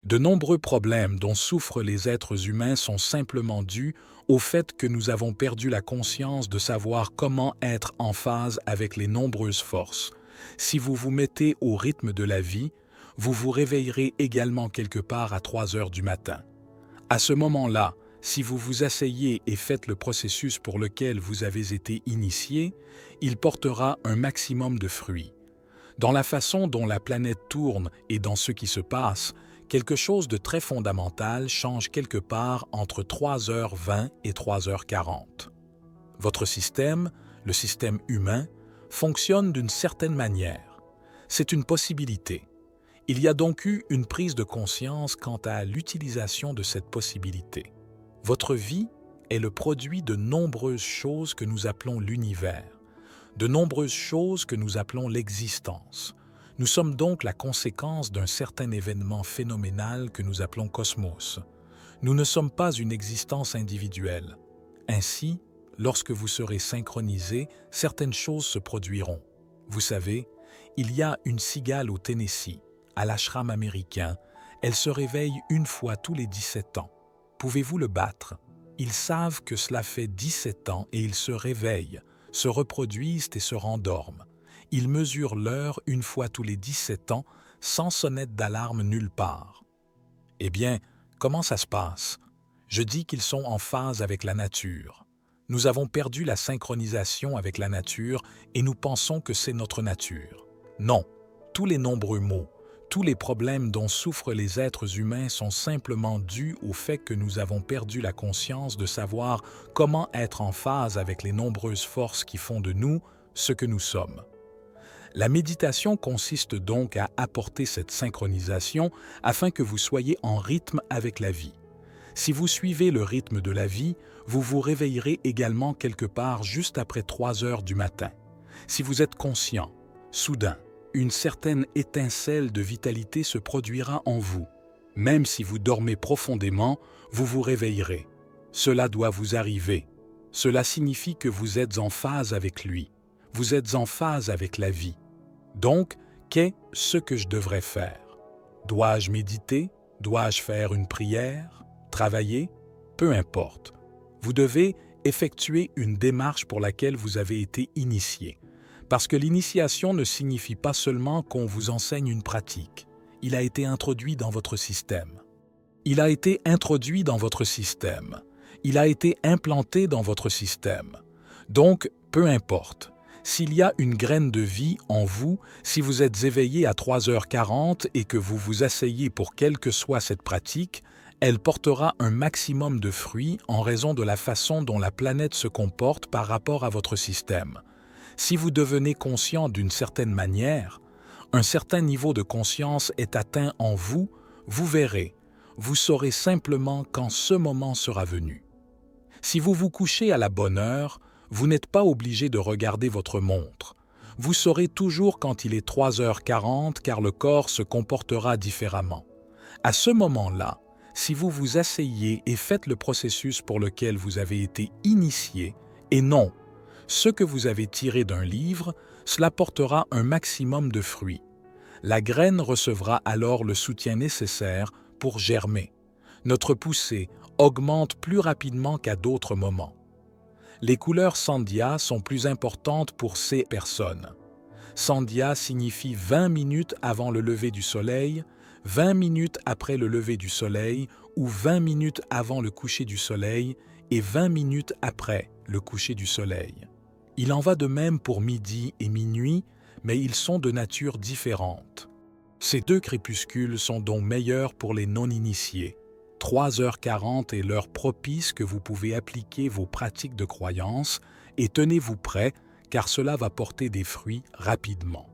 De nombreux problèmes dont souffrent les êtres humains sont simplement dus au fait que nous avons perdu la conscience de savoir comment être en phase avec les nombreuses forces. Si vous vous mettez au rythme de la vie, vous vous réveillerez également quelque part à 3 heures du matin. À ce moment-là, si vous vous asseyez et faites le processus pour lequel vous avez été initié, il portera un maximum de fruits. Dans la façon dont la planète tourne et dans ce qui se passe, quelque chose de très fondamental change quelque part entre 3h20 et 3h40. Votre système, le système humain, fonctionne d'une certaine manière. C'est une possibilité. Il y a donc eu une prise de conscience quant à l'utilisation de cette possibilité. Votre vie est le produit de nombreuses choses que nous appelons l'univers, de nombreuses choses que nous appelons l'existence. Nous sommes donc la conséquence d'un certain événement phénoménal que nous appelons cosmos. Nous ne sommes pas une existence individuelle. Ainsi, lorsque vous serez synchronisés, certaines choses se produiront. Vous savez, il y a une cigale au Tennessee, à l'ashram américain. Elle se réveille une fois tous les 17 ans. Pouvez-vous le battre? Ils savent que cela fait 17 ans et ils se réveillent, se reproduisent et se rendorment. Ils mesurent l'heure une fois tous les 17 ans, sans sonnette d'alarme nulle part. Eh bien, comment ça se passe? Je dis qu'ils sont en phase avec la nature. Nous avons perdu la synchronisation avec la nature et nous pensons que c'est notre nature. Non, tous les nombreux maux, tous les problèmes dont souffrent les êtres humains sont simplement dus au fait que nous avons perdu la conscience de savoir comment être en phase avec les nombreuses forces qui font de nous ce que nous sommes. La méditation consiste donc à apporter cette synchronisation afin que vous soyez en rythme avec la vie. Si vous suivez le rythme de la vie, vous vous réveillerez également quelque part juste après 3 heures du matin. Si vous êtes conscient, soudain, une certaine étincelle de vitalité se produira en vous. Même si vous dormez profondément, vous vous réveillerez. Cela doit vous arriver. Cela signifie que vous êtes en phase avec lui. Vous êtes en phase avec la vie. Donc, qu'est-ce que je devrais faire? Dois-je méditer? Dois-je faire une prière? Travailler? Peu importe. Vous devez effectuer une démarche pour laquelle vous avez été initié. Parce que l'initiation ne signifie pas seulement qu'on vous enseigne une pratique. Il a été introduit dans votre système. Il a été introduit dans votre système. Il a été implanté dans votre système. Donc, peu importe. S'il y a une graine de vie en vous, si vous êtes éveillé à 3h40 et que vous vous asseyez pour quelle que soit cette pratique, elle portera un maximum de fruits en raison de la façon dont la planète se comporte par rapport à votre système. Si vous devenez conscient d'une certaine manière, un certain niveau de conscience est atteint en vous, vous verrez, vous saurez simplement quand ce moment sera venu. Si vous vous couchez à la bonne heure, vous n'êtes pas obligé de regarder votre montre. Vous saurez toujours quand il est 3h40 car le corps se comportera différemment. À ce moment-là, si vous vous asseyez et faites le processus pour lequel vous avez été initié, et non, ce que vous avez tiré d'un livre, cela portera un maximum de fruits. La graine recevra alors le soutien nécessaire pour germer. Notre poussée augmente plus rapidement qu'à d'autres moments. Les couleurs Sandhya sont plus importantes pour ces personnes. Sandhya signifie 20 minutes avant le lever du soleil, 20 minutes après le lever du soleil ou 20 minutes avant le coucher du soleil et 20 minutes après le coucher du soleil. Il en va de même pour midi et minuit, mais ils sont de nature différente. Ces deux crépuscules sont donc meilleurs pour les non-initiés. 3h40 est l'heure propice que vous pouvez appliquer vos pratiques de croyance et tenez-vous prêt car cela va porter des fruits rapidement.